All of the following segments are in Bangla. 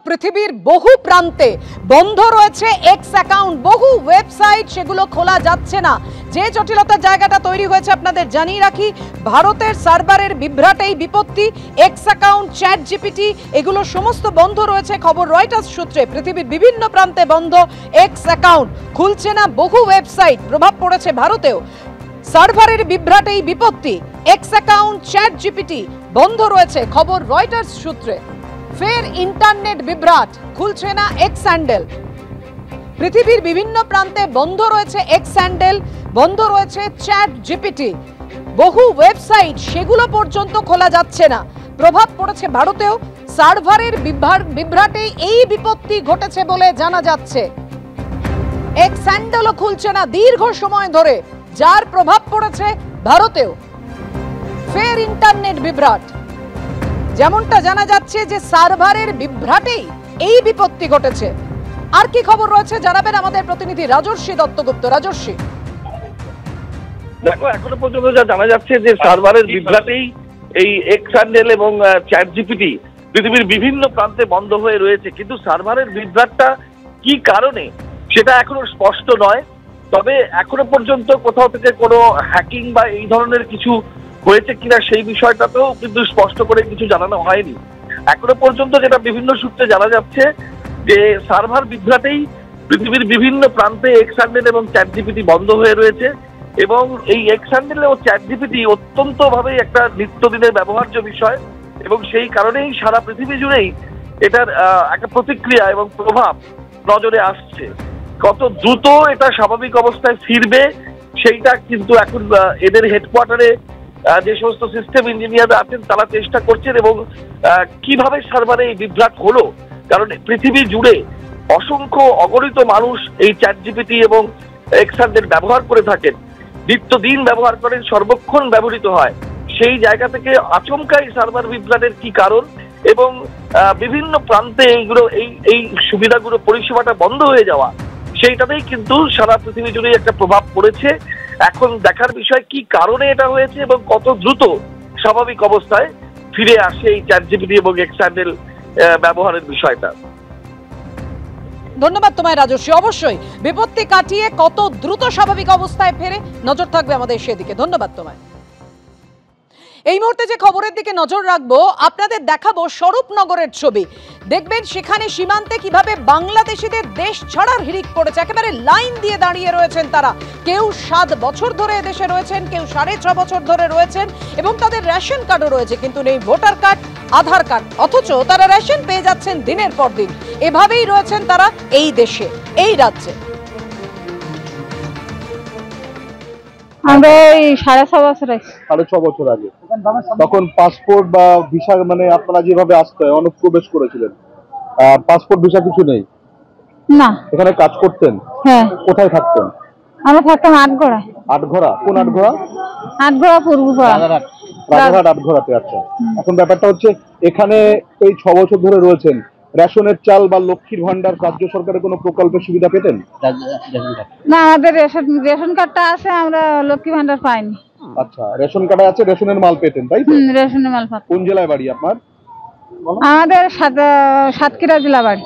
পৃথিবীর বহু প্রান্তে বন্ধ রয়েছে এক্স অ্যাকাউন্ট, বহু ওয়েবসাইট সেগুলো খোলা যাচ্ছে না। যে জটিলতার জায়গাটা তৈরি হয়েছে আপনাদের জানিয়ে রাখি, ভারতের সার্ভারের বিভ্রাটেই বিপত্তি। এক্স অ্যাকাউন্ট, চ্যাট জিপিটি এগুলো সমস্ত বন্ধ রয়েছে। খবর রয়টার্স সূত্রে পৃথিবীর বিভিন্ন প্রান্তে বন্ধ এক্স অ্যাকাউন্ট, খুলছে না বহু ওয়েবসাইট, প্রভাব পড়েছে ভারতেও। সার্ভারের বিভ্রাটেই বিপত্তি, এক্স অ্যাকাউন্ট, চ্যাট জিপিটি বন্ধ রয়েছে। খবর রয়টার্স সূত্রে। ফের ইন্টারনেট বিভ্রাট, খুলছে না এক্স হ্যান্ডেল। পৃথিবীর বিভিন্ন প্রান্তে বন্ধ রয়েছে এক্স হ্যান্ডেল, বন্ধ রয়েছে চ্যাট জিপিটি। বহু ওয়েবসাইট সেগুলো পর্যন্ত খোলা যাচ্ছে না। প্রভাব পড়েছে ভারতেও। সার্ভারের বিভ্রাটে এই বিপত্তি ঘটেছে বলে জানা যাচ্ছে। এক্স হ্যান্ডেলও খুলছে না দীর্ঘ সময় ধরে, যার প্রভাব পড়েছে ভারতেও। ফের ইন্টারনেট বিভ্রাট, যেমনটা জানা যাচ্ছে যে সার্ভারের বিভ্রাটেই এই বিপত্তি ঘটেছে। আর কি খবর রয়েছে জানাবেন আমাদের প্রতিনিধি রাজর্ষি দত্তগুপ্ত। রাজর্ষি, দেখো, এখনো পর্যন্ত যা জানা যাচ্ছে যে সার্ভারের বিভ্রাটেই এই এক্স হ্যান্ডেল এবং চ্যাট জিপিটি পৃথিবীর বিভিন্ন প্রান্তে বন্ধ হয়ে রয়েছে। কিন্তু সার্ভারের বিভ্রাটটা কি কারণে সেটা এখনো স্পষ্ট নয়। তবে এখনো পর্যন্ত কোথাও থেকে কোনো হ্যাকিং বা এই ধরনের কিছু হয়েছে কিনা সেই বিষয়টাতেও কিন্তু স্পষ্ট করে কিছু জানানো হয়নি। এখনো পর্যন্ত যেটা বিভিন্ন সূত্রে জানা যাচ্ছে যে সার্ভার বিভ্রাটেই পৃথিবীর বিভিন্ন প্রান্তে এক্স হ্যান্ডেল এবং চ্যাট জিপিটি বন্ধ হয়ে রয়েছে। এবং এই এক্স হ্যান্ডেল ও চ্যাট জিপিটি অত্যন্তভাবে একটা নিত্যদিনের ব্যবহার্য বিষয়, এবং সেই কারণেই সারা পৃথিবী জুড়েই এটার একটা প্রতিক্রিয়া এবং প্রভাব নজরে আসছে। কত দ্রুত এটা স্বাভাবিক অবস্থায় ফিরবে সেইটা কিন্তু এখন এদের হেডকোয়ার্টারে যে সমস্ত সিস্টেম ইঞ্জিনিয়ার আছেন তারা চেষ্টা করছেন। এবং কিভাবে সার্ভারে এই বিভ্রাট হলো, কারণ পৃথিবী জুড়ে অসংখ্য অগণিত মানুষ এই চ্যাট জিপিটি এবং এক্স হ্যান্ডেল ব্যবহার করে থাকেন, নিত্যদিন ব্যবহার করেন, সর্বক্ষণ ব্যবহৃত হয়। সেই জায়গা থেকে আচমকাই সার্ভার বিভ্রাটের কি কারণ এবং বিভিন্ন প্রান্তে এইগুলো এই সুবিধাগুলো পরিষেবাটা বন্ধ হয়ে যাওয়া, সেইটাতেই কিন্তু সারা পৃথিবী জুড়ে একটা প্রভাব পড়েছে। এখন দেখার বিষয় কি কারণে এটা হয়েছে এবং কত দ্রুত স্বাভাবিক অবস্থায় ফিরে আসে এই চ্যাট জিপিটি এবং এক্স হ্যান্ডেল ব্যবহারের বিষয়টা। ধন্যবাদ তোমায় রাজর্ষি। অবশ্যই বিপত্তি কাটিয়ে কত দ্রুত স্বাভাবিক অবস্থায় ফেরে নজর থাকবে আমাদের সেদিকে। ধন্যবাদ তোমায়। এই মুহূর্তে যে খবরের দিকে নজর রাখবো, আপনাদের দেখাবো স্বরূপনগরের ছবি। দেখবেন সেখানে সীমান্তে কিভাবে বাংলাদেশিদের দেশ ছাড়ার হিড়িক পড়েছে। একেবারে লাইন দিয়ে দাঁড়িয়ে রয়েছেন তারা। কেউ 7 বছর ধরে এদেশে রয়েছেন, কেউ 6.5 বছর ধরে রয়েছেন, এবং তাদের রেশন কার্ডও রয়েছে, কিন্তু নেই ভোটার কার্ড, আধার কার্ড। অথচ তারা রেশন পেয়ে যাচ্ছেন দিনের পর দিন। এভাবেই রয়েছেন তারা এই দেশে, এই রাজ্যে। আমরা এই 6.5 বছর আগে, 6.5 বছর আগে তখন পাসপোর্ট বা ভিসা, মানে আপনারা যেভাবে আসতে অনুপ্রবেশ করেছিলেন, পাসপোর্ট ভিসা কিছু নেই না। এখানে কাজ করতেন? হ্যাঁ। কোথায় থাকতেন? আমরা থাকতাম আটঘরা। আটঘরা? কোন আটঘরা? আটঘরা পূর্বপাড়া, রাজারহাট আটঘরাতে। আচ্ছা, এখন ব্যাপারটা হচ্ছে এখানে এই 6 বছর ধরে রয়েছেন, রেশনের চাল বা লক্ষ্মীর ভান্ডার রাজ্য সরকারের কোনো প্রকল্পের সুবিধা পেতেন? না, আমাদের রেশন কার্ডটা আছে, আমরা লক্ষ্মী ভান্ডার পাইনি। আচ্ছা, রেশন কার্ডে আছে, রেশনের মাল পেতেন, তাই তো? রেশনের মাল পাতাম। কোন জেলায় বাড়ি আপনার? আমাদের সাতক্ষীরা জেলা বাড়ি।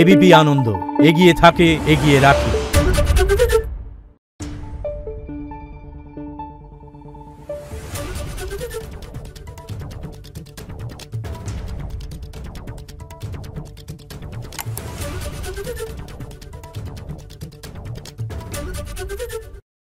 এবিপি আনন্দ, এগিয়ে থাকে, এগিয়ে রাখে। Thank you.